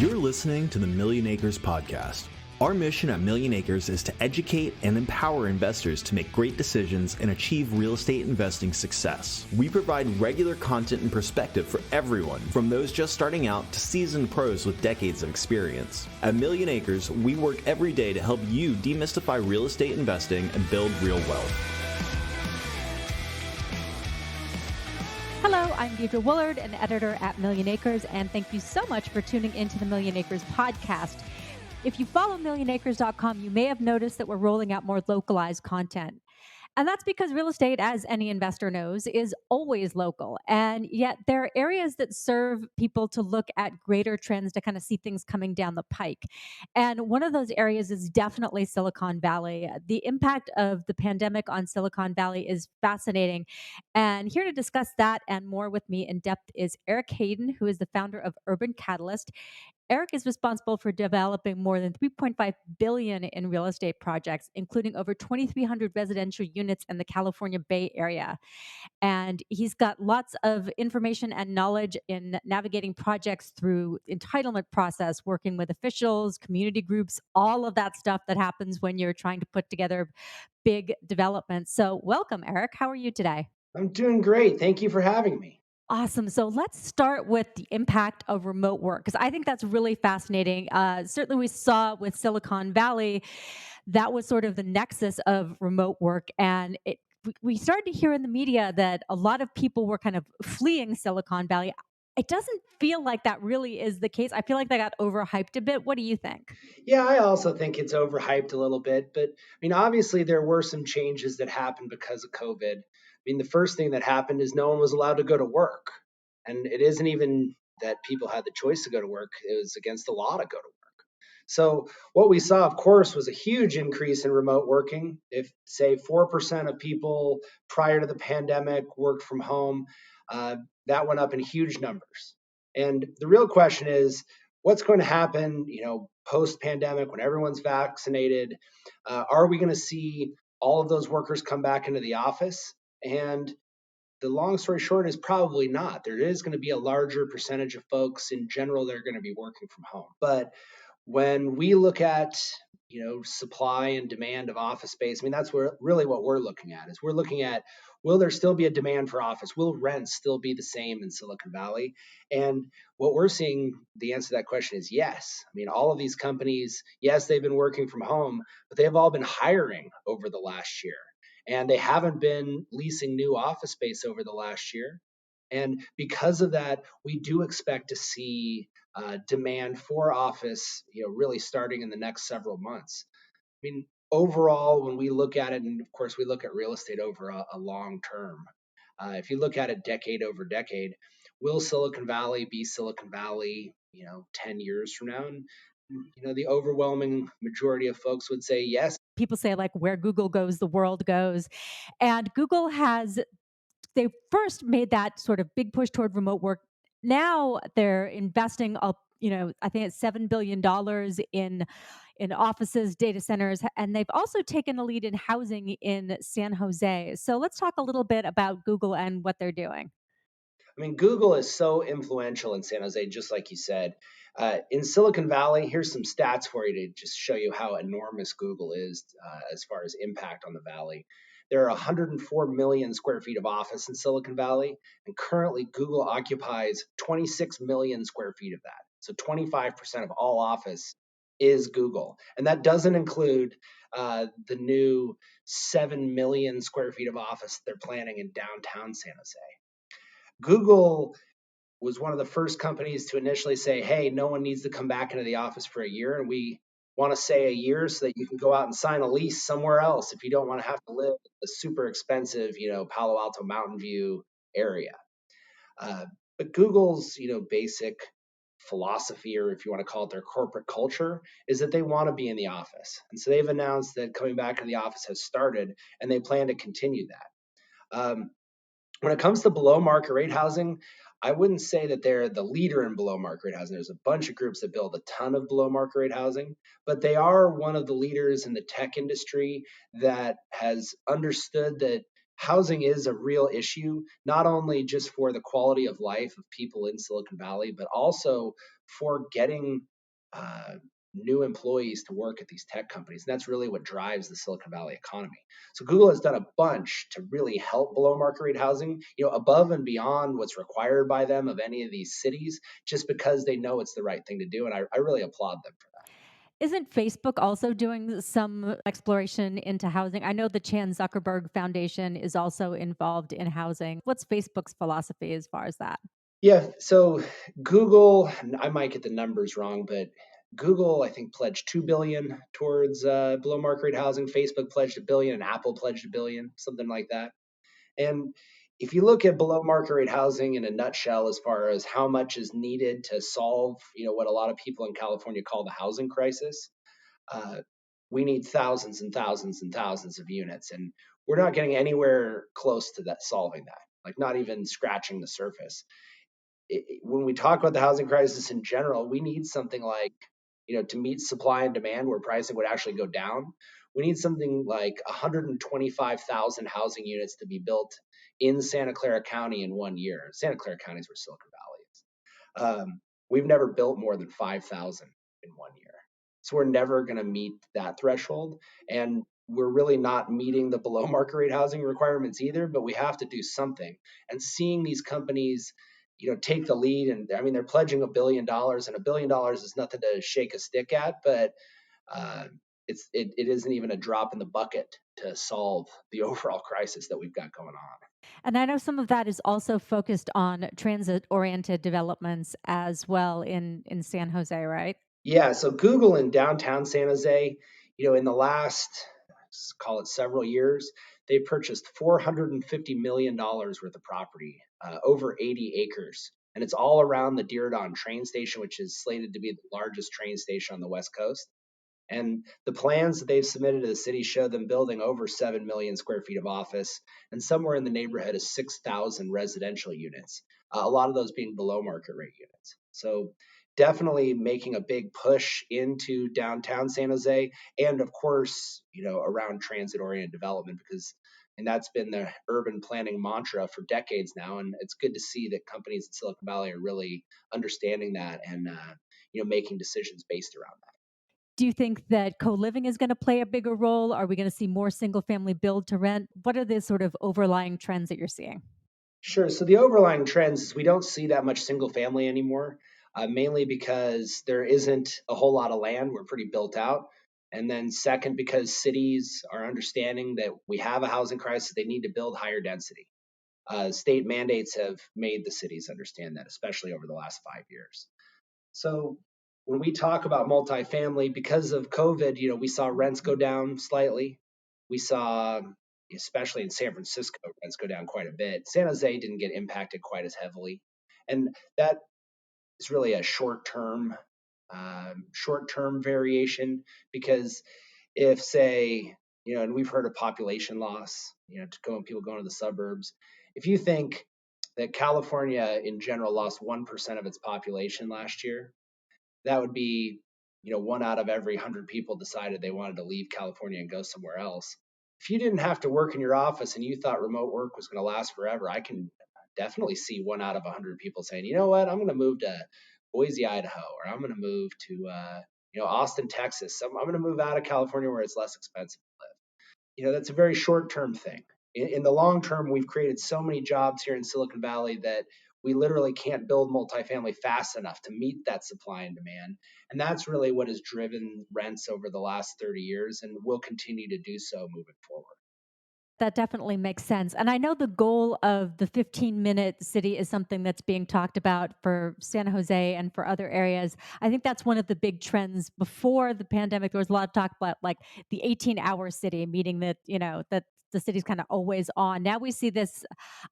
You're listening to the Millionacres Podcast. Our mission at Millionacres is to educate and empower investors to make great decisions and achieve real estate investing success. We provide regular content and perspective for everyone, from those just starting out to seasoned pros with decades of experience. At Millionacres, we work every day to help you demystify real estate investing and build real wealth. Hello, I'm Deidre Woollard, an editor at Millionacres, and thank you so much for tuning into the Millionacres Podcast. If you follow millionacres.com, you may have noticed that we're rolling out more localized content. And that's because real estate, as any investor knows, is always local. And yet there are areas that serve people to look at greater trends to kind of see things coming down the pike. And one of those areas is definitely Silicon Valley. The impact of the pandemic on Silicon Valley is fascinating. And here to discuss that and more with me in depth is Erik Hayden, who is the founder of Urban Catalyst. Erik is responsible for developing more than $3.5 billion in real estate projects, including over 2,300 residential units in the California Bay Area. And he's got lots of information and knowledge in navigating projects through entitlement process, working with officials, community groups, all of that stuff that happens when you're trying to put together big developments. So welcome, Erik. How are you today? I'm doing great. Thank you for having me. Awesome. So let's start with the impact of remote work, because I think that's really fascinating. Certainly we saw with Silicon Valley, that was sort of the nexus of remote work. And we started to hear in the media that a lot of people were kind of fleeing Silicon Valley. It doesn't feel like that really is the case. I feel like that got overhyped a bit. What do you think? Yeah, I also think it's overhyped a little bit. But I mean, obviously, there were some changes that happened because of COVID. I mean, the first thing that happened is no one was allowed to go to work. And it isn't even that people had the choice to go to work. It was against the law to go to work. So what we saw, of course, was a huge increase in remote working. If, say, 4% of people prior to the pandemic worked from home, that went up in huge numbers. And the real question is, what's going to happen, post-pandemic when everyone's vaccinated? Are we going to see all of those workers come back into the office? And the long story short is probably not. There is going to be a larger percentage of folks in general that are going to be working from home. But when we look at, supply and demand of office space, I mean, that's really what we're looking at. Is we're looking at, will there still be a demand for office? Will rents still be the same in Silicon Valley? And what we're seeing, the answer to that question is yes. I mean, all of these companies, yes, they've been working from home, but they've all been hiring over the last year. And they haven't been leasing new office space over the last year. And because of that, we do expect to see demand for office, really starting in the next several months. I mean, overall, when we look at it, and of course we look at real estate over a long term, if you look at it decade over decade, will Silicon Valley be Silicon Valley, 10 years from now? And the overwhelming majority of folks would say yes. People say, like, where Google goes, the world goes. And Google they first made that sort of big push toward remote work. Now they're investing up, I think it's $7 billion in offices, data centers, and they've also taken a lead in housing in San Jose. So let's talk a little bit about Google and what they're doing. I mean, Google is so influential in San Jose, just like you said. In Silicon Valley, here's some stats for you to just show you how enormous Google is as far as impact on the valley. There are 104 million square feet of office in Silicon Valley, and currently Google occupies 26 million square feet of that. So 25% of all office is Google. And that doesn't include the new 7 million square feet of office they're planning in downtown San Jose. Google was one of the first companies to initially say, hey, no one needs to come back into the office for a year. And we want to say a year so that you can go out and sign a lease somewhere else if you don't want to have to live in the super expensive, Palo Alto, Mountain View area. But Google's, basic philosophy, or if you want to call it their corporate culture, is that they want to be in the office. And so they've announced that coming back to the office has started, and they plan to continue that. When it comes to below market rate housing, I wouldn't say that they're the leader in below market rate housing. There's a bunch of groups that build a ton of below market rate housing, but they are one of the leaders in the tech industry that has understood that housing is a real issue, not only just for the quality of life of people in Silicon Valley, but also for getting uh, new employees to work at these tech companies. And that's really what drives the Silicon Valley economy. So Google has done a bunch to really help below market rate housing, above and beyond what's required by them of any of these cities, just because they know it's the right thing to do. And I really applaud them for that. Isn't Facebook also doing some exploration into housing? I know the Chan Zuckerberg Foundation is also involved in housing. What's Facebook's philosophy as far as that? Yeah, so Google, I might get the numbers wrong, but Google, I think, pledged 2 billion towards below market rate housing. Facebook pledged 1 billion, and Apple pledged 1 billion, something like that. And if you look at below market rate housing in a nutshell, as far as how much is needed to solve, what a lot of people in California call the housing crisis, uh, we need thousands and thousands and thousands of units, and we're not getting anywhere close to that, solving that, like not even scratching the surface. When we talk about the housing crisis in general, we need something like, to meet supply and demand where pricing would actually go down. We need something like 125,000 housing units to be built in Santa Clara County in 1 year. Santa Clara County is where Silicon Valley is. We've never built more than 5,000 in 1 year. So we're never going to meet that threshold. And we're really not meeting the below market rate housing requirements either, but we have to do something. And seeing these companies, take the lead, and I mean, they're pledging $1 billion, and $1 billion is nothing to shake a stick at, but it isn't even a drop in the bucket to solve the overall crisis that we've got going on. And I know some of that is also focused on transit-oriented developments as well in San Jose, right? Yeah, so Google in downtown San Jose, in the last, call it several years, they purchased $450 million worth of property, over 80 acres. And it's all around the Diridon train station, which is slated to be the largest train station on the West Coast. And the plans that they've submitted to the city show them building over 7 million square feet of office and somewhere in the neighborhood of 6,000 residential units, a lot of those being below market rate units. So definitely making a big push into downtown San Jose, and of course, around transit oriented development, and that's been the urban planning mantra for decades now. And it's good to see that companies in Silicon Valley are really understanding that and, making decisions based around that. Do you think that co-living is going to play a bigger role? Are we going to see more single family build to rent? What are the sort of overlying trends that you're seeing? Sure. So the overlying trends is we don't see that much single family anymore, mainly because there isn't a whole lot of land. We're pretty built out. And then second, because cities are understanding that we have a housing crisis, they need to build higher density. State mandates have made the cities understand that, especially over the last 5 years. So when we talk about multifamily, because of COVID, we saw rents go down slightly. We saw, especially in San Francisco, rents go down quite a bit. San Jose didn't get impacted quite as heavily. And that is really a short-term variation, because if, say, and we've heard of population loss, people going to the suburbs. If you think that California in general lost 1% of its population last year, that would be, 1 out of every 100 people decided they wanted to leave California and go somewhere else. If you didn't have to work in your office and you thought remote work was going to last forever, I can definitely see 1 out of 100 people saying, you know what, I'm going to move to Boise, Idaho, or I'm going to move to, Austin, Texas. I'm going to move out of California where it's less expensive to live. That's a very short-term thing. In the long term, we've created so many jobs here in Silicon Valley that we literally can't build multifamily fast enough to meet that supply and demand. And that's really what has driven rents over the last 30 years and will continue to do so moving forward. That definitely makes sense. And I know the goal of the 15-minute city is something that's being talked about for San Jose and for other areas. I think that's one of the big trends. Before the pandemic, there was a lot of talk about like the 18-hour city, meaning that, that the city's kind of always on. Now we see this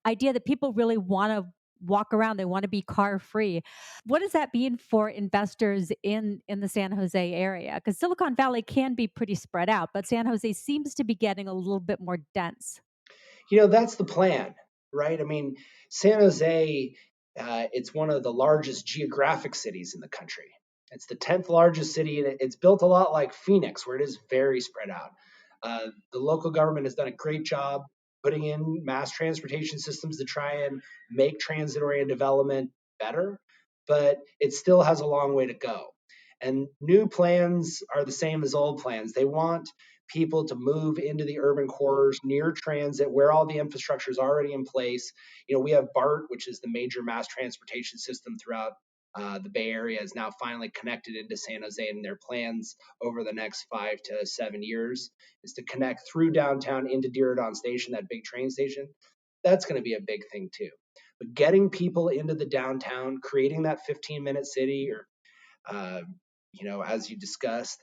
idea that people really want to walk around. They want to be car free. What does that mean for investors in the San Jose area? Because Silicon Valley can be pretty spread out, but San Jose seems to be getting a little bit more dense. That's the plan, right? I mean, San Jose, it's one of the largest geographic cities in the country. It's the 10th largest city, and it's built a lot like Phoenix, where it is very spread out. The local government has done a great job putting in mass transportation systems to try and make transit-oriented development better, but it still has a long way to go. And new plans are the same as old plans. They want people to move into the urban corridors near transit where all the infrastructure is already in place. We have BART, which is the major mass transportation system throughout the Bay Area, is now finally connected into San Jose, and their plans over the next 5 to 7 years is to connect through downtown into Diridon Station, that big train station. That's going to be a big thing too. But getting people into the downtown, creating that 15-minute city, or uh, as you discussed,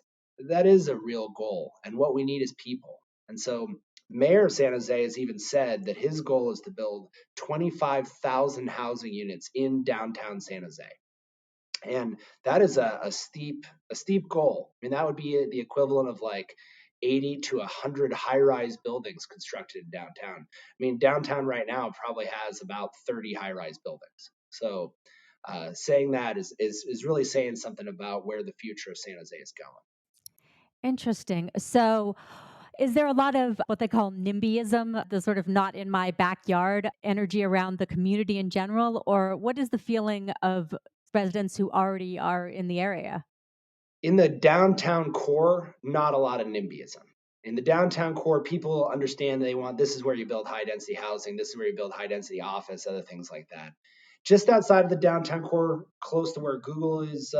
that is a real goal. And what we need is people. And so Mayor of San Jose has even said that his goal is to build 25,000 housing units in downtown San Jose. And that is a steep goal. I mean, that would be the equivalent of like 80 to 100 high-rise buildings constructed in downtown. I mean, downtown right now probably has about 30 high-rise buildings. So saying that is really saying something about where the future of San Jose is going. Interesting. So, is there a lot of what they call Nimbyism, the sort of not in my backyard energy around the community in general? Or what is the feeling of residents who already are in the area? In the downtown core, not a lot of NIMBYism. In the downtown core, people understand this is where you build high density housing, this is where you build high density office, other things like that. Just outside of the downtown core, close to where Google is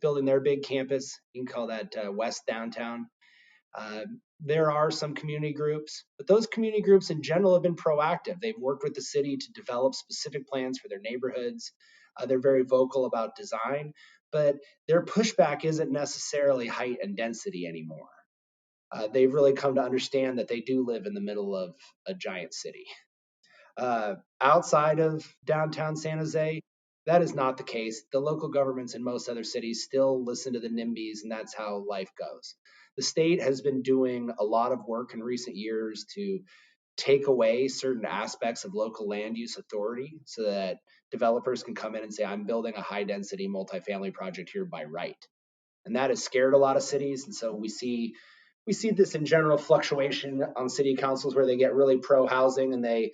building their big campus, you can call that West Downtown. There are some community groups, but those community groups in general have been proactive. They've worked with the city to develop specific plans for their neighborhoods. They're very vocal about design, but their pushback isn't necessarily height and density anymore. They've really come to understand that they do live in the middle of a giant city. Outside of downtown San Jose, that is not the case. The local governments in most other cities still listen to the NIMBYs, and that's how life goes. The state has been doing a lot of work in recent years to take away certain aspects of local land use authority so that developers can come in and say, I'm building a high density multifamily project here by right. And that has scared a lot of cities. And so we see this in general fluctuation on city councils where they get really pro housing and they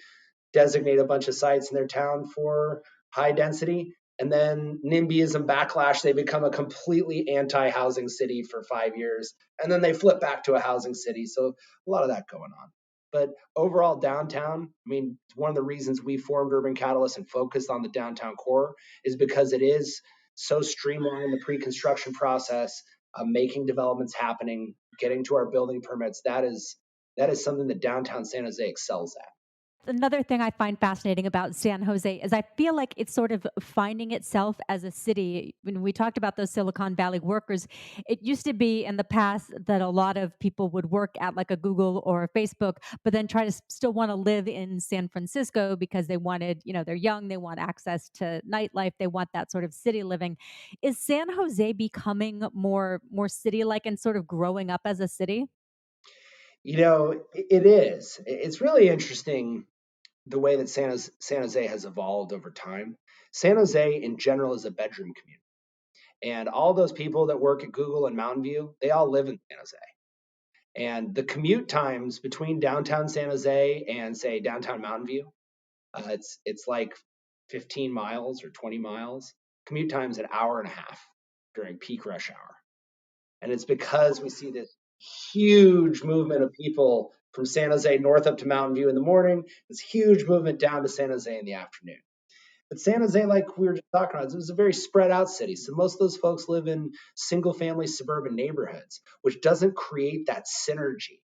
designate a bunch of sites in their town for high density. And then NIMBYism backlash, they become a completely anti-housing city for 5 years. And then they flip back to a housing city. So a lot of that going on. But overall, downtown, I mean, one of the reasons we formed Urban Catalyst and focused on the downtown core is because it is so streamlined in the pre-construction process, making developments happening, getting to our building permits. That is something that downtown San Jose excels at. Another thing I find fascinating about San Jose is I feel like it's sort of finding itself as a city. When we talked about those Silicon Valley workers, it used to be in the past that a lot of people would work at like a Google or a Facebook, but then try to still want to live in San Francisco because they wanted, they're young, they want access to nightlife, they want that sort of city living. Is San Jose becoming more city-like and sort of growing up as a city? It is. It's really interesting the way that San Jose has evolved over time. San Jose in general is a bedroom community. And all those people that work at Google and Mountain View, they all live in San Jose. And the commute times between downtown San Jose and say downtown Mountain View, it's like 15 miles or 20 miles. Commute time's an hour and a half during peak rush hour. And it's because we see this huge movement of people from San Jose north up to Mountain View in the morning, this huge movement down to San Jose in the afternoon. But San Jose, like we were just talking about, it was a very spread out city. So most of those folks live in single family suburban neighborhoods, which doesn't create that synergy.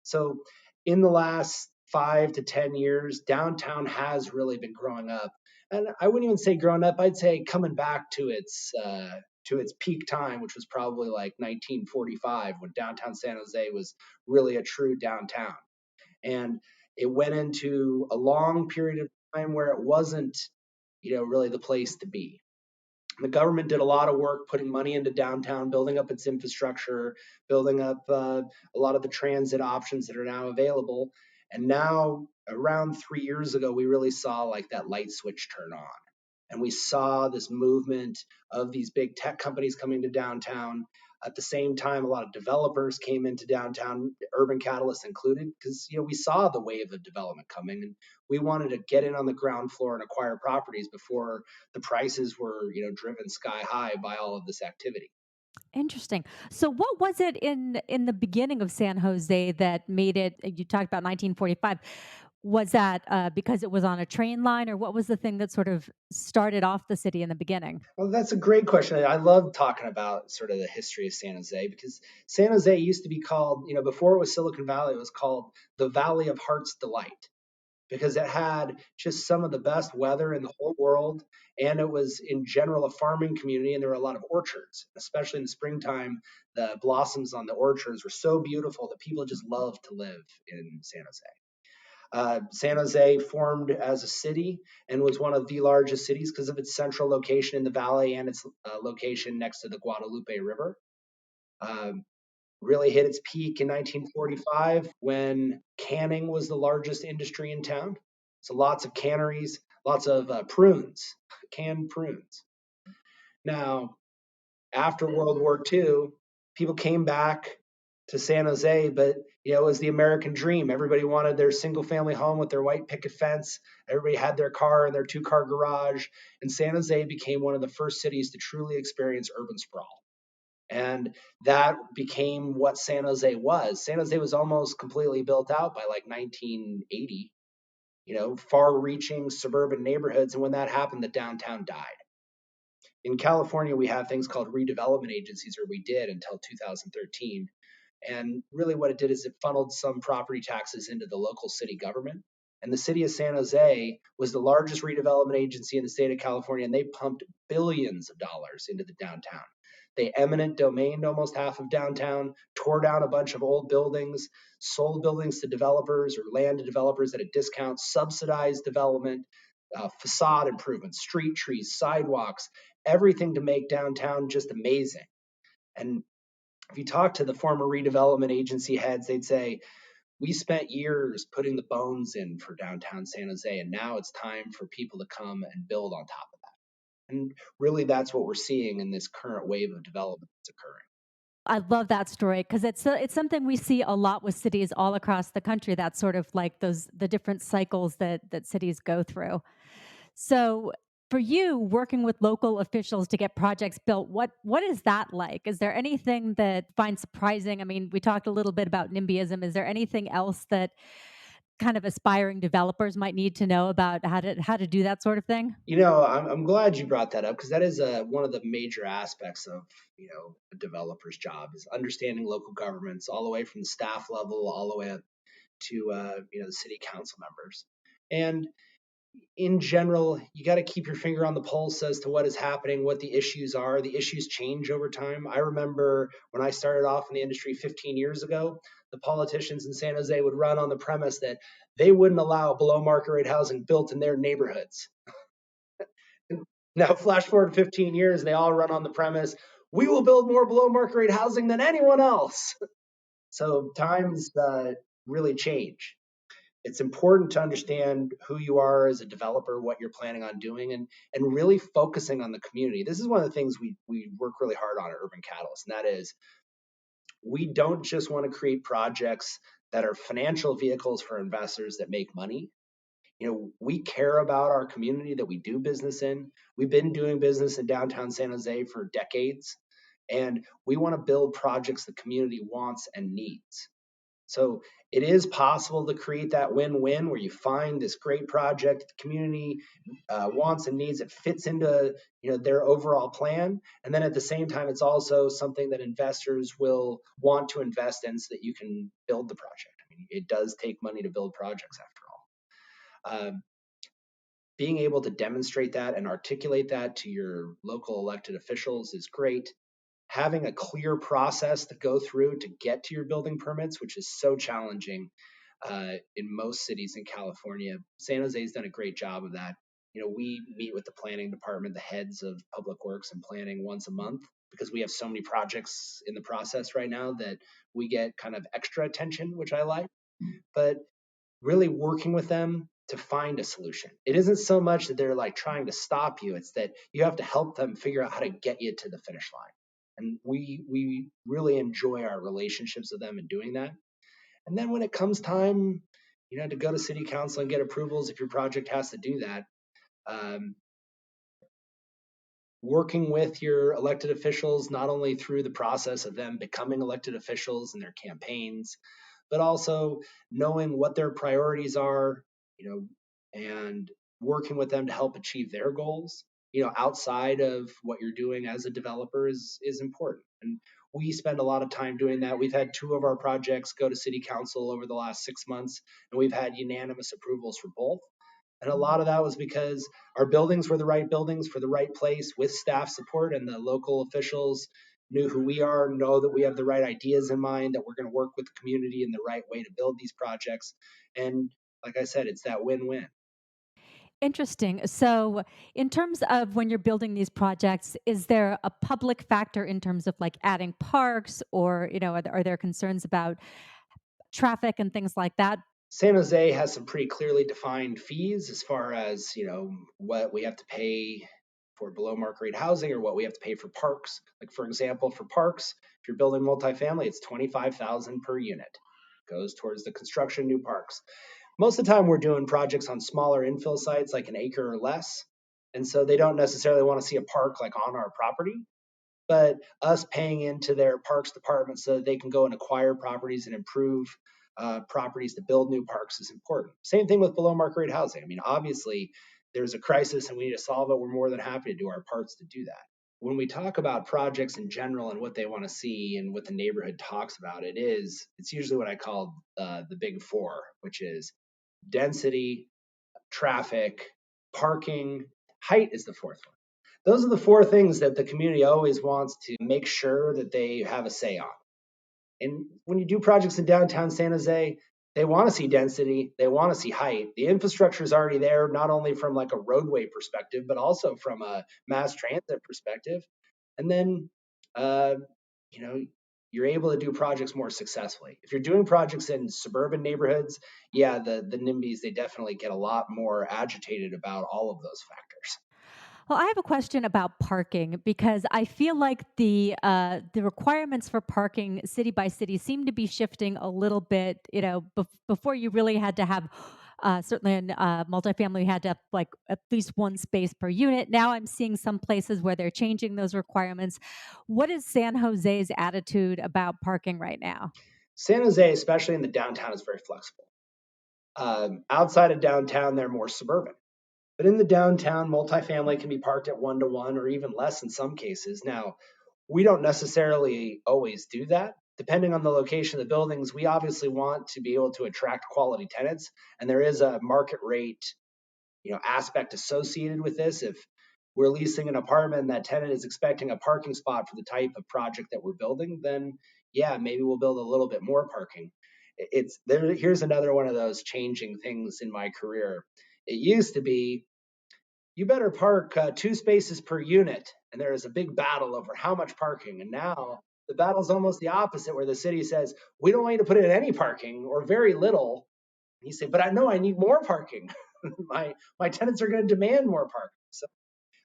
So in the last 5 to 10 years, downtown has really been growing up. And I wouldn't even say growing up, I'd say coming back to its peak time, which was probably like 1945 when downtown San Jose was really a true downtown. And it went into a long period of time where it wasn't, really the place to be. The government did a lot of work putting money into downtown, building up its infrastructure, building up a lot of the transit options that are now available. And now, around 3 years ago, we really saw like that light switch turn on. And we saw this movement of these big tech companies coming to downtown. At the same time, a lot of developers came into downtown, Urban Catalyst included, because we saw the wave of development coming, and we wanted to get in on the ground floor and acquire properties before the prices were driven sky high by all of this activity. Interesting. So what was it in the beginning of San Jose that made it, you talked about 1945. Was that because it was on a train line, or what was the thing that sort of started off the city in the beginning? Well, that's a great question. I love talking about sort of the history of San Jose because San Jose used to be called, before it was Silicon Valley, it was called the Valley of Heart's Delight because it had just some of the best weather in the whole world. And it was, in general, a farming community, and there were a lot of orchards, especially in the springtime. The blossoms on the orchards were so beautiful that people just loved to live in San Jose. San Jose formed as a city and was one of the largest cities because of its central location in the valley and its location next to the Guadalupe River. Um, really hit its peak in 1945 when canning was the largest industry in town. So lots of canneries, lots of prunes, canned prunes. Now, after World War II, people came back to San Jose, but it was the American dream. Everybody wanted their single family home with their white picket fence. Everybody had their car in their 2-car garage, and San Jose became one of the first cities to truly experience urban sprawl. And that became what San Jose was. San Jose was almost completely built out by like 1980, far-reaching suburban neighborhoods, and when that happened, the downtown died. In California, we have things called redevelopment agencies, or we did until 2013. And really, what it did is it funneled some property taxes into the local city government. And the city of San Jose was the largest redevelopment agency in the state of California, and they pumped billions of dollars into the downtown. They eminent domained almost half of downtown, tore down a bunch of old buildings, sold buildings to developers or land to developers at a discount, subsidized development, facade improvements, street trees, sidewalks, everything to make downtown just amazing. And if you talk to the former redevelopment agency heads, they'd say, we spent years putting the bones in for downtown San Jose, and now it's time for people to come and build on top of that. And really, that's what we're seeing in this current wave of development that's occurring. I love that story because it's something we see a lot with cities all across the country. That's sort of like the different cycles that cities go through. So for you, working with local officials to get projects built, what is that like? Is there anything that find surprising? I mean, we talked a little bit about Nimbyism. Is there anything else that kind of aspiring developers might need to know about how to do that sort of thing? I'm glad you brought that up because that is one of the major aspects of a developer's job is understanding local governments all the way from the staff level all the way up to the city council members. And in general, you got to keep your finger on the pulse as to what is happening, what the issues are. The issues change over time. I remember when I started off in the industry 15 years ago, the politicians in San Jose would run on the premise that they wouldn't allow below market rate housing built in their neighborhoods. Now, flash forward 15 years, they all run on the premise, we will build more below market rate housing than anyone else. So times really change. It's important to understand who you are as a developer, what you're planning on doing, and really focusing on the community. This is one of the things we work really hard on at Urban Catalyst, and that is we don't just want to create projects that are financial vehicles for investors that make money. We care about our community that we do business in. We've been doing business in downtown San Jose for decades, and we want to build projects the community wants and needs. So it is possible to create that win-win where you find this great project the community wants and needs. It fits into their overall plan, and then at the same time, it's also something that investors will want to invest in so that you can build the project. I mean, it does take money to build projects after all. Being able to demonstrate that and articulate that to your local elected officials is great. Having a clear process to go through to get to your building permits, which is so challenging in most cities in California. San Jose has done a great job of that. We meet with the planning department, the heads of public works and planning once a month because we have so many projects in the process right now that we get kind of extra attention, which I like. But really working with them to find a solution. It isn't so much that they're like trying to stop you, it's that you have to help them figure out how to get you to the finish line. And we really enjoy our relationships with them in doing that. And then when it comes time, to go to city council and get approvals, if your project has to do that, working with your elected officials, not only through the process of them becoming elected officials and their campaigns, but also knowing what their priorities are, and working with them to help achieve their goals, outside of what you're doing as a developer is important. And we spend a lot of time doing that. We've had 2 of our projects go to city council over the last 6 months, and we've had unanimous approvals for both. And a lot of that was because our buildings were the right buildings for the right place with staff support, and the local officials knew who we are, know that we have the right ideas in mind, that we're going to work with the community in the right way to build these projects. And like I said, it's that win-win. Interesting. So, in terms of when you're building these projects, is there a public factor in terms of like adding parks, or are there concerns about traffic and things like that? San Jose has some pretty clearly defined fees as far as, what we have to pay for below market rate housing or what we have to pay for parks. Like, for example, for parks, if you're building multifamily, it's $25,000 per unit. Goes towards the construction of new parks. Most of the time we're doing projects on smaller infill sites, like an acre or less. And so they don't necessarily want to see a park like on our property, but us paying into their parks department so that they can go and acquire properties and improve properties to build new parks is important. Same thing with below market rate housing. I mean, obviously, there's a crisis and we need to solve it. We're more than happy to do our parts to do that. When we talk about projects in general and what they want to see and what the neighborhood talks about, it's usually what I call the big 4, which is density, traffic, parking, height is the 4th one. Those are the 4 things that the community always wants to make sure that they have a say on. And when you do projects in downtown San Jose, they want to see density, they want to see height. The infrastructure is already there, not only from like a roadway perspective, but also from a mass transit perspective. And then, you're able to do projects more successfully. If you're doing projects in suburban neighborhoods, yeah, the NIMBYs, they definitely get a lot more agitated about all of those factors. Well, I have a question about parking because I feel like the requirements for parking city by city seem to be shifting a little bit. Before you really had to have. Certainly in multifamily, you had to have like at least 1 space per unit. Now I'm seeing some places where they're changing those requirements. What is San Jose's attitude about parking right now? San Jose, especially in the downtown, is very flexible. Outside of downtown, they're more suburban. But in the downtown, multifamily can be parked at 1-to-1 or even less in some cases. Now, we don't necessarily always do that. Depending on the location of the buildings, we obviously want to be able to attract quality tenants, and there is a market rate, aspect associated with this. If we're leasing an apartment and that tenant is expecting a parking spot for the type of project that we're building, then yeah, maybe we'll build a little bit more parking. It's there. Here's another one of those changing things in my career. It used to be you better park 2 spaces per unit. And there is a big battle over how much parking. And now the battle's almost the opposite, where the city says, we don't want you to put in any parking or very little. And you say, but I know I need more parking. my tenants are going to demand more parking. So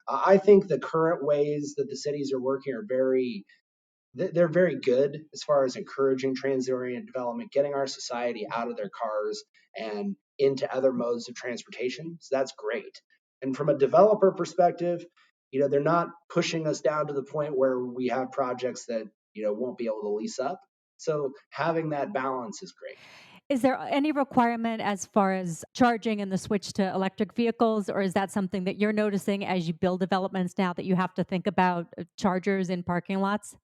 I think the current ways that the cities are working are they're very good as far as encouraging transit-oriented development, getting our society out of their cars and into other modes of transportation. So that's great. And from a developer perspective, they're not pushing us down to the point where we have projects that, won't be able to lease up. So having that balance is great. Is there any requirement as far as charging and the switch to electric vehicles, or is that something that you're noticing as you build developments now that you have to think about chargers in parking lots?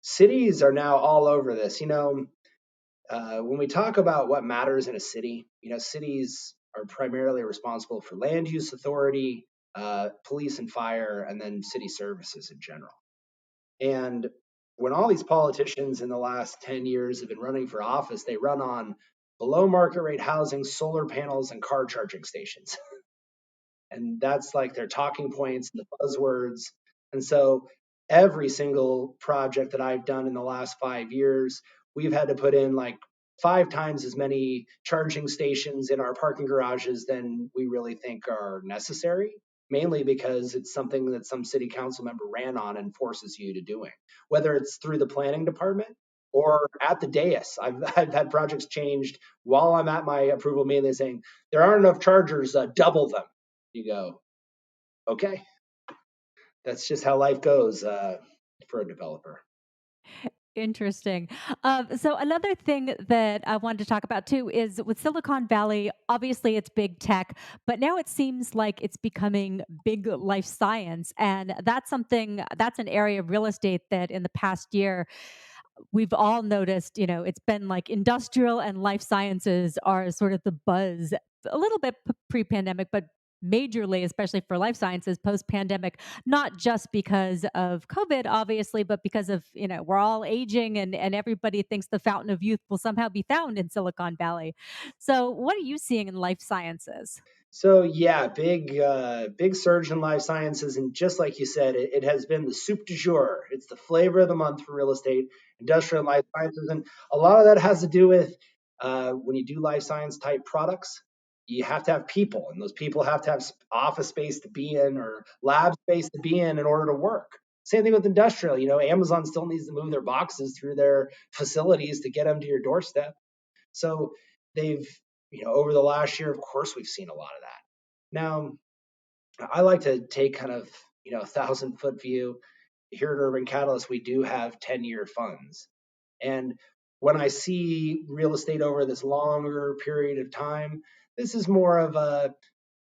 Cities are now all over this. When we talk about what matters in a city, cities are primarily responsible for land use authority, police and fire, and then city services in general. And when all these politicians in the last 10 years have been running for office, they run on below market rate housing, solar panels, and car charging stations. And that's like their talking points and the buzzwords. And so every single project that I've done in the last 5 years, we've had to put in like 5 times as many charging stations in our parking garages than we really think are necessary, mainly because it's something that some city council member ran on and forces you to doing, whether it's through the planning department or at the dais. I've had projects changed while I'm at my approval meeting. They're saying there aren't enough chargers, double them. You go, okay. that's just how life goes for a developer. Interesting. So another thing that I wanted to talk about too is with Silicon Valley, obviously it's big tech, but now it seems like it's becoming big life science. And that's an area of real estate that in the past year, we've all noticed, it's been like industrial and life sciences are sort of the buzz a little bit pre-pandemic, but majorly, especially for life sciences post-pandemic, not just because of COVID, obviously, but because of, we're all aging and everybody thinks the fountain of youth will somehow be found in Silicon Valley. So what are you seeing in life sciences? So yeah, big surge in life sciences, and just like you said, it has been the soup du jour. It's the flavor of the month for real estate, industrial and life sciences, and a lot of that has to do with when you do life science type products, you have to have people, and those people have to have office space to be in or lab space to be in order to work. Same thing with industrial. Amazon still needs to move their boxes through their facilities to get them to your doorstep. So they've, over the last year, of course, we've seen a lot of that. Now, I like to take kind of, 1,000-foot view. Here at Urban Catalyst, we do have 10-year funds. And when I see real estate over this longer period of time, this is more of a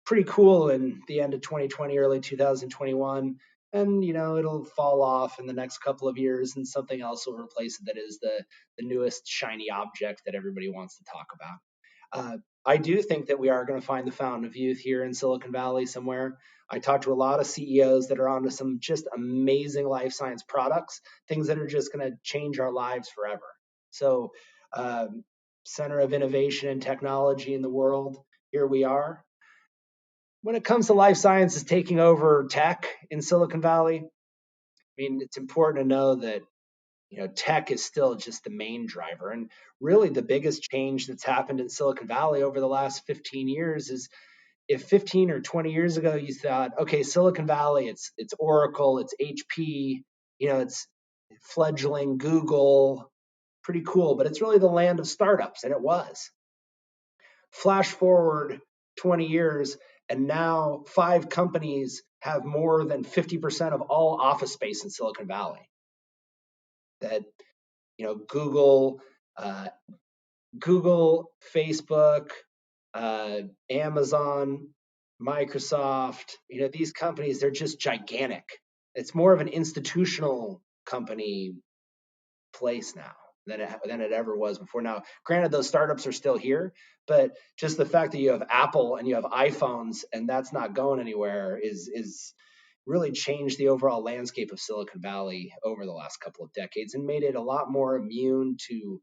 pretty cool in the end of 2020, early 2021. And, it'll fall off in the next couple of years and something else will replace it that is the newest shiny object that everybody wants to talk about. I do think that we are going to find the fountain of youth here in Silicon Valley somewhere. I talked to a lot of CEOs that are onto some just amazing life science products, things that are just going to change our lives forever. So, center of innovation and technology in the world, here we are. When it comes to life sciences taking over tech in Silicon Valley, it's important to know that tech is still just the main driver. And really the biggest change that's happened in Silicon Valley over the last 15 years is if 15 or 20 years ago you thought, okay, Silicon Valley, it's Oracle, it's HP, it's fledgling Google, pretty cool, but it's really the land of startups, and it was. Flash forward 20 years, and now 5 companies have more than 50% of all office space in Silicon Valley. That Google, Facebook, Amazon, Microsoft, these companies, they're just gigantic. It's more of an institutional company place now than it ever was before. Now, granted, those startups are still here, but just the fact that you have Apple and you have iPhones and that's not going anywhere is really changed the overall landscape of Silicon Valley over the last couple of decades and made it a lot more immune to,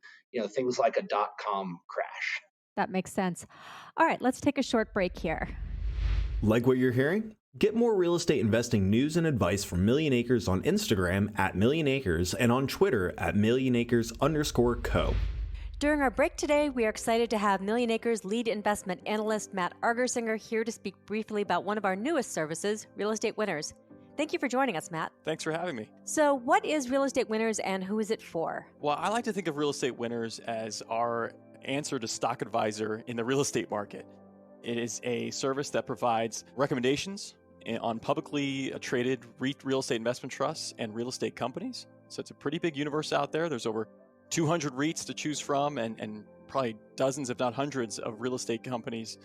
things like a .com crash. That makes sense. All right, let's take a short break here. Like what you're hearing? Get more real estate investing news and advice from Millionacres on Instagram at Millionacres and on Twitter at Millionacres_co. During our break today, we are excited to have Millionacres lead investment analyst Matt Argersinger here to speak briefly about one of our newest services, Real Estate Winners. Thank you for joining us, Matt. Thanks for having me. So what is Real Estate Winners and who is it for? Well, I like to think of Real Estate Winners as our answer to Stock Advisor in the real estate market. It is a service that provides recommendations on publicly traded real estate investment trusts and real estate companies. So it's a pretty big universe out there. There's over 200 REITs to choose from and probably dozens, if not hundreds, of real estate companies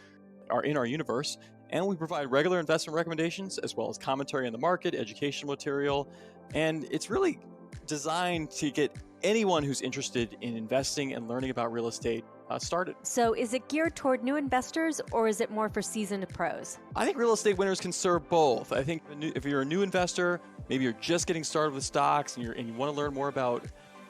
are in our universe. And we provide regular investment recommendations as well as commentary on the market, educational material. And it's really designed to get anyone who's interested in investing and learning about real estate started. So is it geared toward new investors or is it more for seasoned pros? I think Real Estate Winners can serve both. I think if you're a new investor, maybe you're just getting started with stocks and you want to learn more about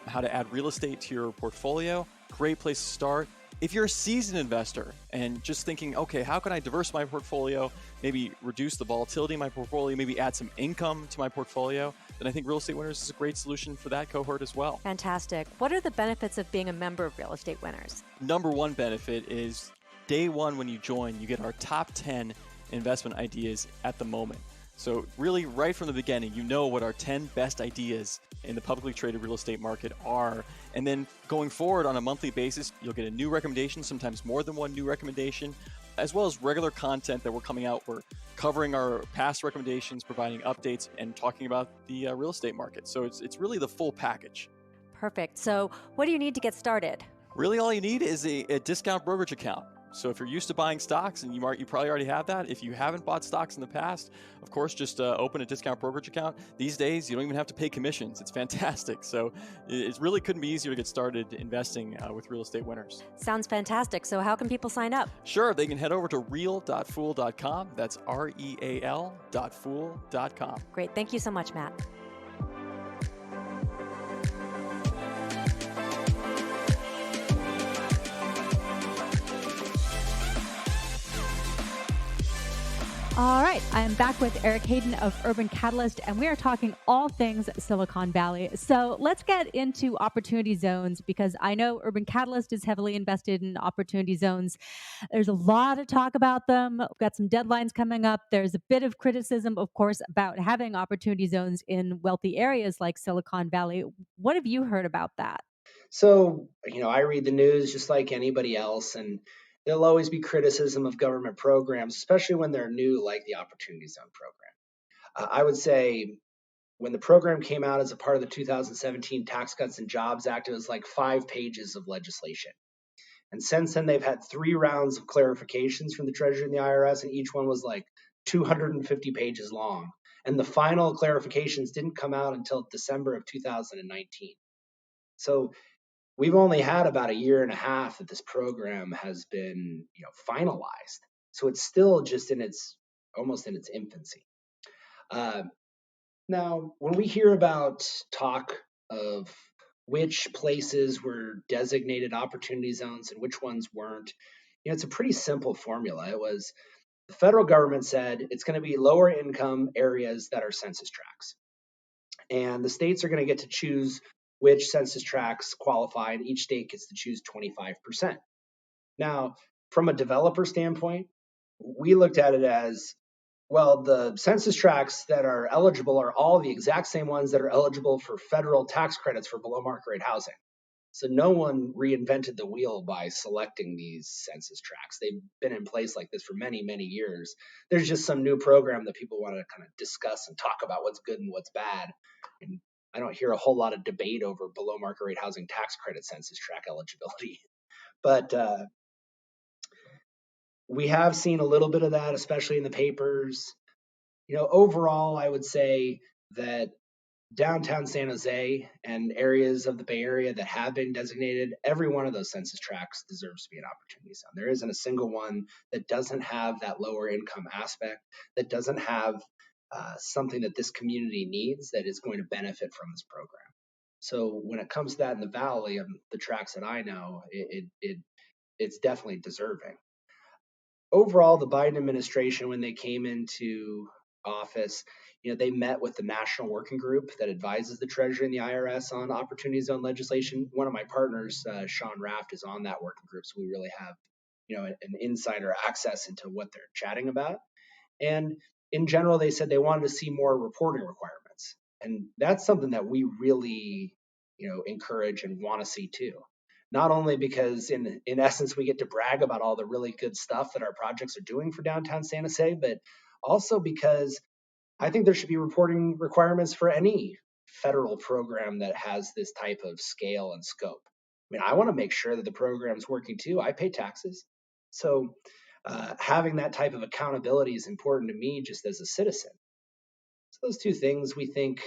how to add real estate to your portfolio, great place to start. If you're a seasoned investor and just thinking, okay, how can I diversify my portfolio, maybe reduce the volatility in my portfolio, maybe add some income to my portfolio, then I think Real Estate Winners is a great solution for that cohort as well. Fantastic. What are the benefits of being a member of Real Estate Winners? Number one benefit is day one when you join, you get our top 10 investment ideas at the moment. So really right from the beginning, you know what our 10 best ideas in the publicly traded real estate market are. And then going forward on a monthly basis, you'll get a new recommendation, sometimes more than one new recommendation. as well as regular content that we're coming out. We're covering our past recommendations, providing updates, and talking about the real estate market. So it's really the full package. Perfect. So what do you need to get started? Really, all you need is a discount brokerage account. So if you're used to buying stocks, and you probably already have that. If you haven't bought stocks in the past, of course, just open a discount brokerage account. These days, you don't even have to pay commissions. It's fantastic. So it really couldn't be easier to get started investing with Real Estate Winners. Sounds fantastic. So how can people sign up? Sure, they can head over to real.fool.com. That's real.fool.com. Great. Thank you so much, Matt. All right, I am back with Erik Hayden of Urban Catalyst, and we are talking all things Silicon Valley. So let's get into opportunity zones, because I know Urban Catalyst is heavily invested in opportunity zones. There's a lot of talk about them. We've got some deadlines coming up. There's a bit of criticism, of course, about having opportunity zones in wealthy areas like Silicon Valley. What have you heard about that? So, I read the news just like anybody else, and there'll always be criticism of government programs, especially when they're new, like the Opportunity Zone program. I would say when the program came out as a part of the 2017 Tax Cuts and Jobs Act, it was like 5 pages of legislation. And since then, they've had 3 rounds of clarifications from the Treasury and the IRS, and each one was like 250 pages long. And the final clarifications didn't come out until December of 2019. So we've only had about a year and a half that this program has been, finalized. So it's still just almost in its infancy. Now, when we hear about talk of which places were designated opportunity zones and which ones weren't, it's a pretty simple formula. It was the federal government said it's going to be lower income areas that are census tracts. And the states are going to get to choose which census tracts qualify, and each state gets to choose 25%. Now, from a developer standpoint, we looked at it as, well, the census tracts that are eligible are all the exact same ones that are eligible for federal tax credits for below market rate housing. So no one reinvented the wheel by selecting these census tracts. They've been in place like this for many, many years. There's just some new program that people want to kind of discuss and talk about what's good and what's bad. And I don't hear a whole lot of debate over below market rate housing tax credit census tract eligibility. But we have seen a little bit of that, especially in the papers. Overall, I would say that downtown San Jose and areas of the Bay Area that have been designated, every one of those census tracts deserves to be an opportunity zone. There isn't a single one that doesn't have that lower income aspect, that doesn't have something that this community needs that is going to benefit from this program. So when it comes to that in the Valley, of the tracts that I know, it's definitely deserving. Overall, the Biden administration, when they came into office, they met with the national working group that advises the Treasury and the IRS on opportunity zone legislation. One of my partners, Sean Raft, is on that working group, so we really have, an insider access into what they're chatting about. And in general, they said they wanted to see more reporting requirements, and that's something that we really, encourage and want to see too. Not only because in essence, we get to brag about all the really good stuff that our projects are doing for downtown San Jose, but also because I think there should be reporting requirements for any federal program that has this type of scale and scope. I want to make sure that the program's working too. I pay taxes. So having that type of accountability is important to me just as a citizen. So those two things we think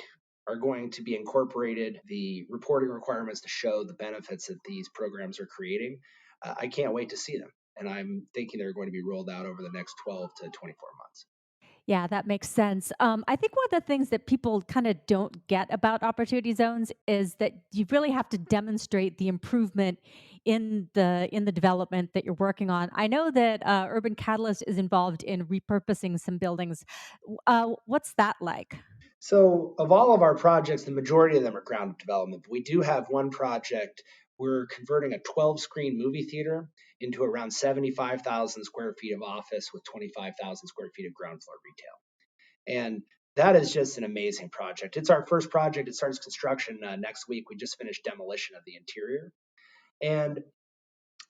are going to be incorporated, the reporting requirements to show the benefits that these programs are creating. I can't wait to see them. And I'm thinking they're going to be rolled out over the next 12 to 24 months. Yeah, that makes sense. I think one of the things that people kind of don't get about opportunity zones is that you really have to demonstrate the improvement in the development that you're working on. I know that Urban Catalyst is involved in repurposing some buildings. What's that like? So of all of our projects, the majority of them are ground development. But we do have one project. We're converting a 12-screen movie theater into around 75,000 square feet of office with 25,000 square feet of ground floor retail. And that is just an amazing project. It's our first project. It starts construction next week. We just finished demolition of the interior. And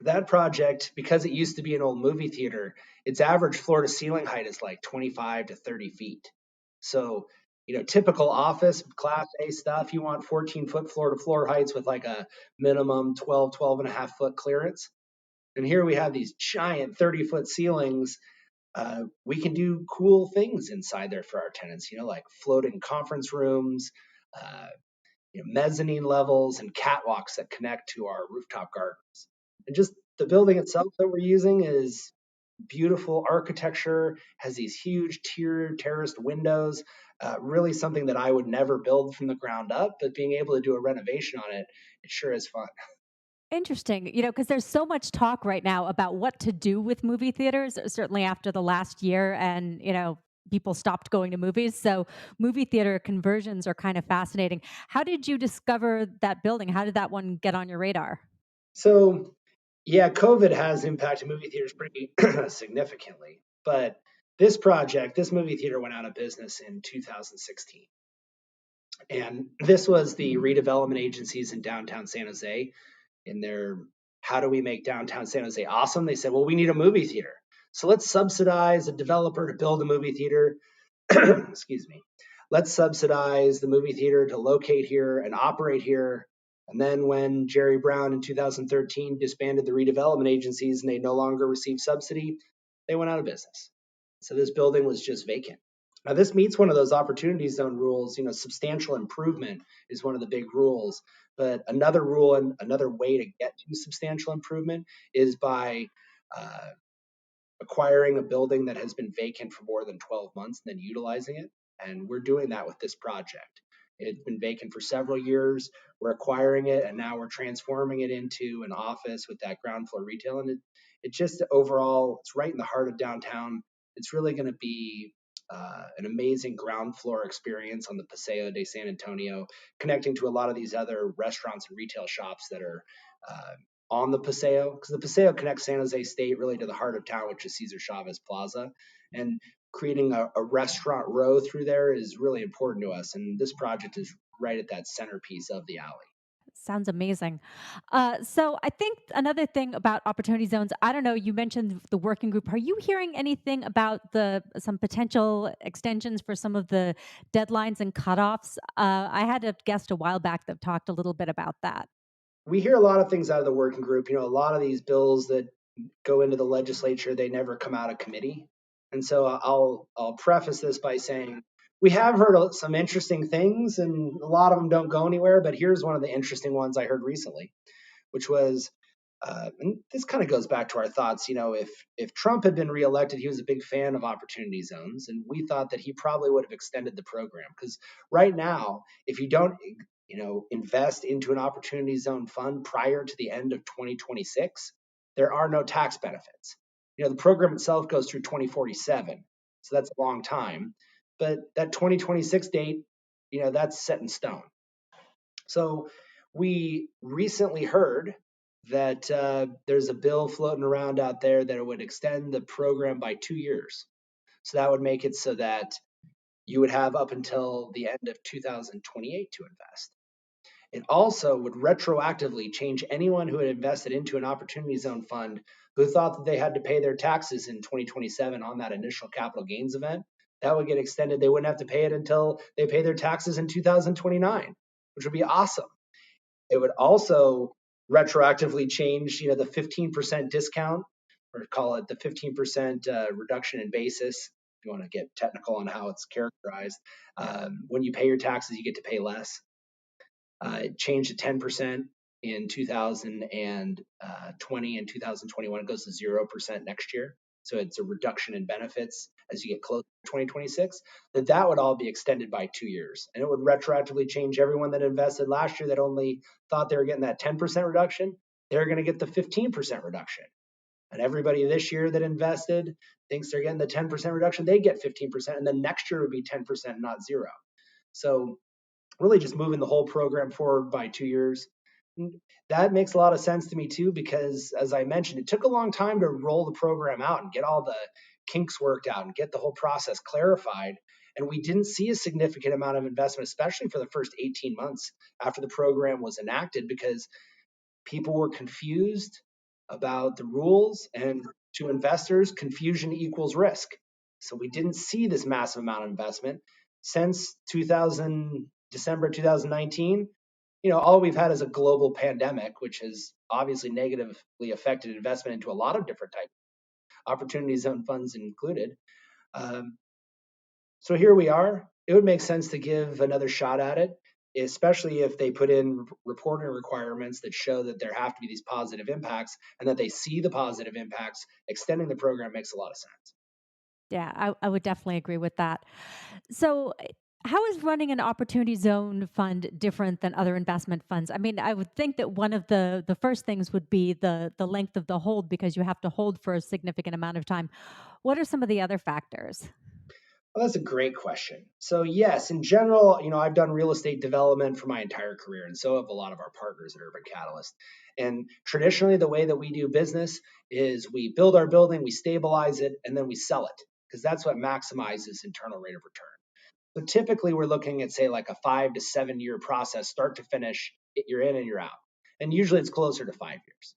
That project, because it used to be an old movie theater, its average floor to ceiling height is like 25 to 30 feet. So, typical office class A stuff, you want 14-foot floor to floor heights with like a minimum 12 and a half foot clearance. And here we have these giant 30-foot ceilings. We can do cool things inside there for our tenants, like floating conference rooms, uh, mezzanine levels, and catwalks that connect to our rooftop gardens. And just the building itself that we're using is beautiful architecture, has these huge tiered terraced windows, really something that I would never build from the ground up, but being able to do a renovation on it, it sure is fun. Interesting, because there's so much talk right now about what to do with movie theaters, certainly after the last year and, people stopped going to movies. So movie theater conversions are kind of fascinating. How did you discover that building? How did that one get on your radar? So, yeah, COVID has impacted movie theaters pretty significantly. But this movie theater went out of business in 2016. And this was the redevelopment agencies in downtown San Jose. In their how do we make downtown San Jose awesome? They said, well, we need a movie theater. So let's subsidize a developer to build a movie theater. Excuse me. Let's subsidize the movie theater to locate here and operate here. And then when Jerry Brown in 2013 disbanded the redevelopment agencies and they no longer received subsidy, they went out of business. So this building was just vacant. Now, this meets one of those opportunity zone rules. Substantial improvement is one of the big rules. But another rule and another way to get to substantial improvement is by acquiring a building that has been vacant for more than 12 months and then utilizing it. And we're doing that with this project. It's been vacant for several years. We're acquiring it, and now we're transforming it into an office with that ground floor retail. And it just overall, it's right in the heart of downtown. It's really going to be an amazing ground floor experience on the Paseo de San Antonio, connecting to a lot of these other restaurants and retail shops that are on the Paseo, because the Paseo connects San Jose State really to the heart of town, which is Cesar Chavez Plaza. And creating a restaurant row through there is really important to us. And this project is right at that centerpiece of the alley. Sounds amazing. So I think another thing about opportunity zones, I don't know, you mentioned the working group. Are you hearing anything about some potential extensions for some of the deadlines and cutoffs? I had a guest a while back that talked a little bit about that. We hear a lot of things out of the working group. A lot of these bills that go into the legislature, they never come out of committee. And so I'll preface this by saying we have heard some interesting things, and a lot of them don't go anywhere. But here's one of the interesting ones I heard recently, which was, and this kind of goes back to our thoughts. If Trump had been reelected, he was a big fan of opportunity zones, and we thought that he probably would have extended the program, because right now, if you don't invest into an opportunity zone fund prior to the end of 2026, there are no tax benefits. The program itself goes through 2047, so that's a long time. But that 2026 date, that's set in stone. So we recently heard that there's a bill floating around out there that would extend the program by 2 years. So that would make it so that you would have up until the end of 2028 to invest. It also would retroactively change anyone who had invested into an opportunity zone fund who thought that they had to pay their taxes in 2027 on that initial capital gains event. That would get extended. They wouldn't have to pay it until they pay their taxes in 2029, which would be awesome. It would also retroactively change, the 15% discount, or call it the 15% reduction in basis. If you want to get technical on how it's characterized, when you pay your taxes, you get to pay less. It changed to 10% in 2020 and 2021. It goes to 0% next year. So it's a reduction in benefits as you get close to 2026. That would all be extended by 2 years. And it would retroactively change everyone that invested last year that only thought they were getting that 10% reduction. They're going to get the 15% reduction. And everybody this year that invested thinks they're getting the 10% reduction. They get 15%. And then next year would be 10%, not zero. So really just moving the whole program forward by 2 years. That makes a lot of sense to me too, because as I mentioned, it took a long time to roll the program out and get all the kinks worked out and get the whole process clarified. And we didn't see a significant amount of investment, especially for the first 18 months after the program was enacted, because people were confused. about the rules, and to investors, confusion equals risk. So we didn't see this massive amount of investment since December 2019. All we've had is a global pandemic, which has obviously negatively affected investment into a lot of different types, opportunity zone funds included. So here we are. It would make sense to give another shot at it, especially if they put in reporting requirements that show that there have to be these positive impacts and that they see the positive impacts. Extending the program makes a lot of sense. Yeah, I would definitely agree with that. So, how is running an opportunity zone fund different than other investment funds? I mean, I would think that one of the first things would be the length of the hold, because you have to hold for a significant amount of time. What are some of the other factors? Well, that's a great question. So yes, in general, I've done real estate development for my entire career, and so have a lot of our partners at Urban Catalyst. And traditionally, the way that we do business is we build our building, we stabilize it, and then we sell it, because that's what maximizes internal rate of return. So typically, we're looking at, say, like a 5 to 7 year process, start to finish. You're in and you're out, and usually it's closer to 5 years.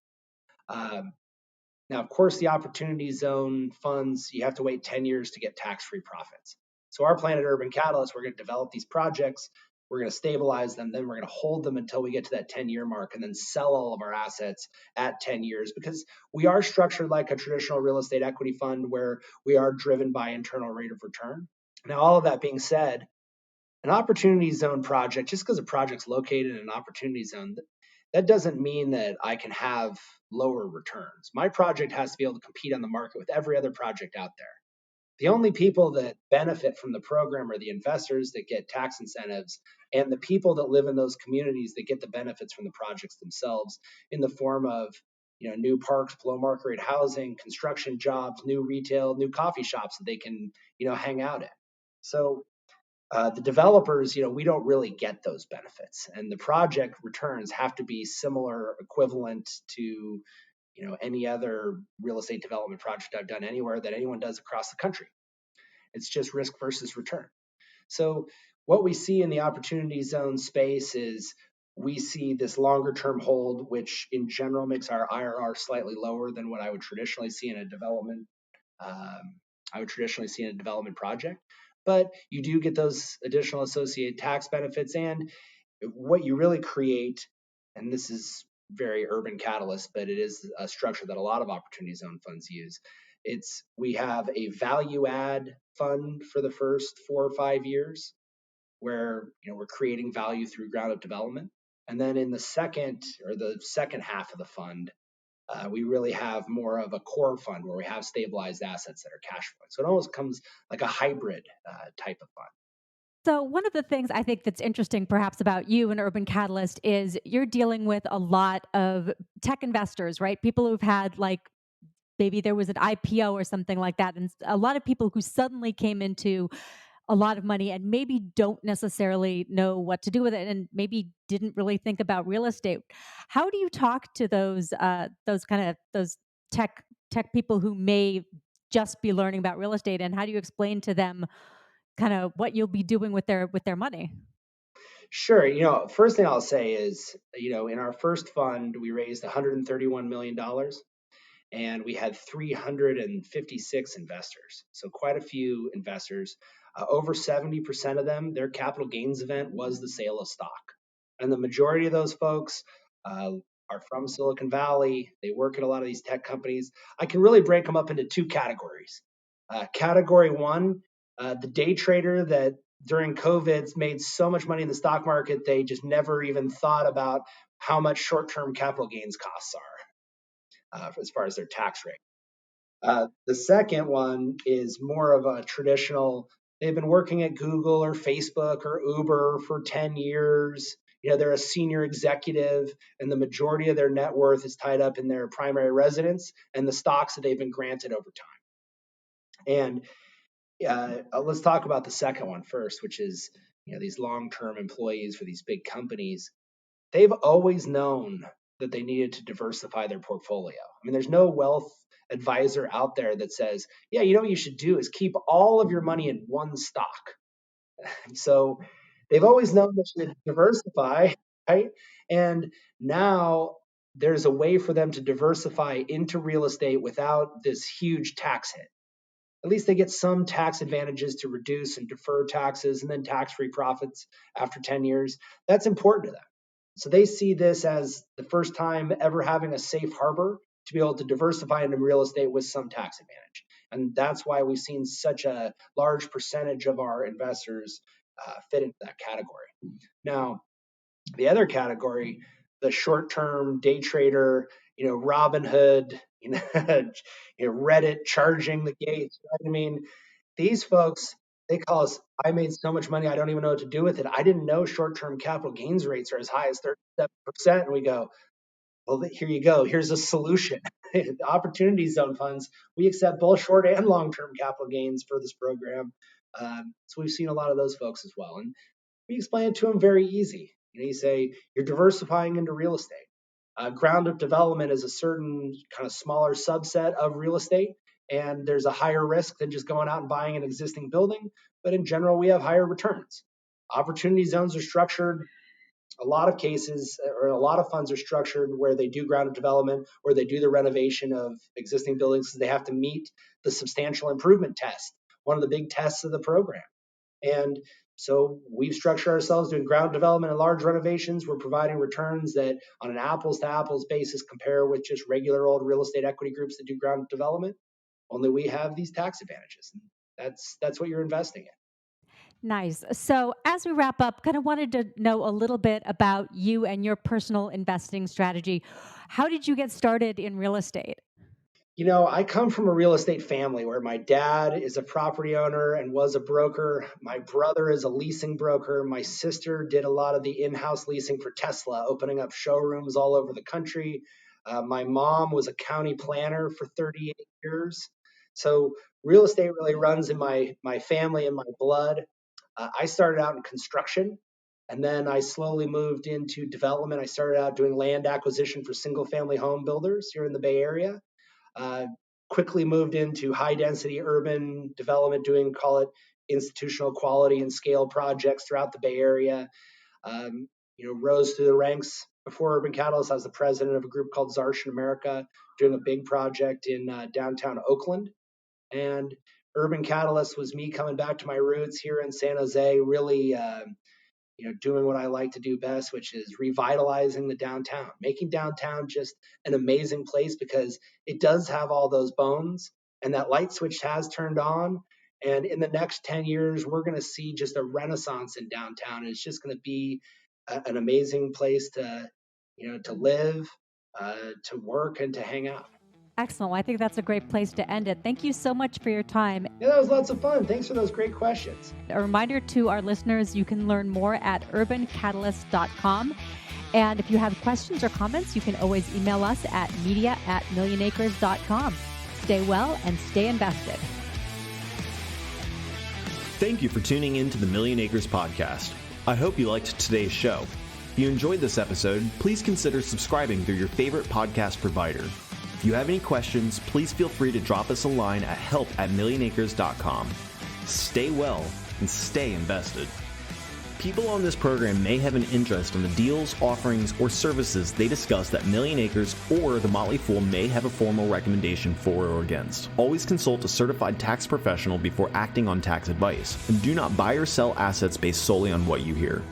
Now, of course, the opportunity zone funds, you have to wait 10 years to get tax-free profits. So our plan at Urban Catalyst, we're going to develop these projects, we're going to stabilize them, then we're going to hold them until we get to that 10-year mark, and then sell all of our assets at 10 years, because we are structured like a traditional real estate equity fund where we are driven by internal rate of return. Now, all of that being said, an opportunity zone project, just because a project's located in an opportunity zone, that doesn't mean that I can have lower returns. My project has to be able to compete on the market with every other project out there. The only people that benefit from the program are the investors that get tax incentives, and the people that live in those communities that get the benefits from the projects themselves in the form of new parks, below market rate housing, construction jobs, new retail, new coffee shops that they can hang out in. So the developers, we don't really get those benefits, and the project returns have to be similar, equivalent to any other real estate development project I've done anywhere that anyone does across the country. It's just risk versus return. So what we see in the opportunity zone space is we see this longer term hold, which in general makes our IRR slightly lower than what I would traditionally see in a development. Project, but you do get those additional associated tax benefits. And what you really create, and this is very Urban Catalyst, but it is a structure that a lot of opportunity zone funds use. We have a value add fund for the first 4 or 5 years where we're creating value through ground up development. And then in the second half of the fund, we really have more of a core fund where we have stabilized assets that are cash flowing. So it almost comes like a hybrid type of fund. So, one of the things I think that's interesting perhaps about you and Urban Catalyst is you're dealing with a lot of tech investors, right? People who've had, like, maybe there was an IPO or something like that, and a lot of people who suddenly came into a lot of money and maybe don't necessarily know what to do with it, and maybe didn't really think about real estate. How do you talk to those tech people who may just be learning about real estate, and how do you explain to them kind of what you'll be doing with their money? Sure. First thing I'll say is, in our first fund, we raised $131 million and we had 356 investors. So quite a few investors. Over 70% of them, their capital gains event was the sale of stock. And the majority of those folks are from Silicon Valley. They work at a lot of these tech companies. I can really break them up into 2 categories. Category 1, the day trader that during COVID made so much money in the stock market, they just never even thought about how much short-term capital gains costs are as far as their tax rate. The second one is more of a traditional, they've been working at Google or Facebook or Uber for 10 years. They're a senior executive, and the majority of their net worth is tied up in their primary residence and the stocks that they've been granted over time. And let's talk about the second one first, which is these long-term employees for these big companies. They've always known that they needed to diversify their portfolio. I mean, there's no wealth advisor out there that says, yeah, what you should do is keep all of your money in one stock. So they've always known they should diversify, right? And now there's a way for them to diversify into real estate without this huge tax hit. At least they get some tax advantages to reduce and defer taxes and then tax-free profits after 10 years. That's important to them. So they see this as the first time ever having a safe harbor to be able to diversify into real estate with some tax advantage. And that's why we've seen such a large percentage of our investors fit into that category. Now, the other category, the short-term day trader, Robinhood, Reddit charging the gates. Right? I mean, these folks, they call us, I made so much money, I don't even know what to do with it. I didn't know short-term capital gains rates are as high as 37%. And we go, well, here you go. Here's a solution. The Opportunity Zone funds, we accept both short and long-term capital gains for this program. So we've seen a lot of those folks as well. And we explain it to them very easy. You say, you're diversifying into real estate. Ground-up development is a certain kind of smaller subset of real estate, and there's a higher risk than just going out and buying an existing building. But in general, we have higher returns. Opportunity zones are structured. A lot of cases, or a lot of funds are structured where they do ground-up development, or they do the renovation of existing buildings because they have to meet the substantial improvement test, one of the big tests of the program. And so we've structured ourselves doing ground development and large renovations. We're providing returns that on an apples-to-apples basis compare with just regular old real estate equity groups that do ground development. Only we have these tax advantages. That's what you're investing in. Nice. So as we wrap up, kind of wanted to know a little bit about you and your personal investing strategy. How did you get started in real estate? I come from a real estate family where my dad is a property owner and was a broker. My brother is a leasing broker. My sister did a lot of the in-house leasing for Tesla, opening up showrooms all over the country. My mom was a county planner for 38 years. So real estate really runs in my family and my blood. I started out in construction, and then I slowly moved into development. I started out doing land acquisition for single-family home builders here in the Bay Area. Quickly moved into high-density urban development, call it institutional quality and scale projects throughout the Bay Area. Rose through the ranks. Before Urban Catalyst, I was the president of a group called Zarsh in America, doing a big project in downtown Oakland. And Urban Catalyst was me coming back to my roots here in San Jose, really doing what I like to do best, which is revitalizing the downtown, making downtown just an amazing place because it does have all those bones, and that light switch has turned on. And in the next 10 years, we're going to see just a renaissance in downtown. It's just going to be an amazing place to live, to work, and to hang out. Excellent. Well, I think that's a great place to end it. Thank you so much for your time. Yeah, that was lots of fun. Thanks for those great questions. A reminder to our listeners, you can learn more at urbancatalyst.com. And if you have questions or comments, you can always email us at media@millionacres.com. Stay well and stay invested. Thank you for tuning in to the Millionacres Podcast. I hope you liked today's show. If you enjoyed this episode, please consider subscribing through your favorite podcast provider. If you have any questions, please feel free to drop us a line at help@millionacres.com. Stay well and stay invested. People on this program may have an interest in the deals, offerings, or services they discuss that Millionacres or the Motley Fool may have a formal recommendation for or against. Always consult a certified tax professional before acting on tax advice, and do not buy or sell assets based solely on what you hear.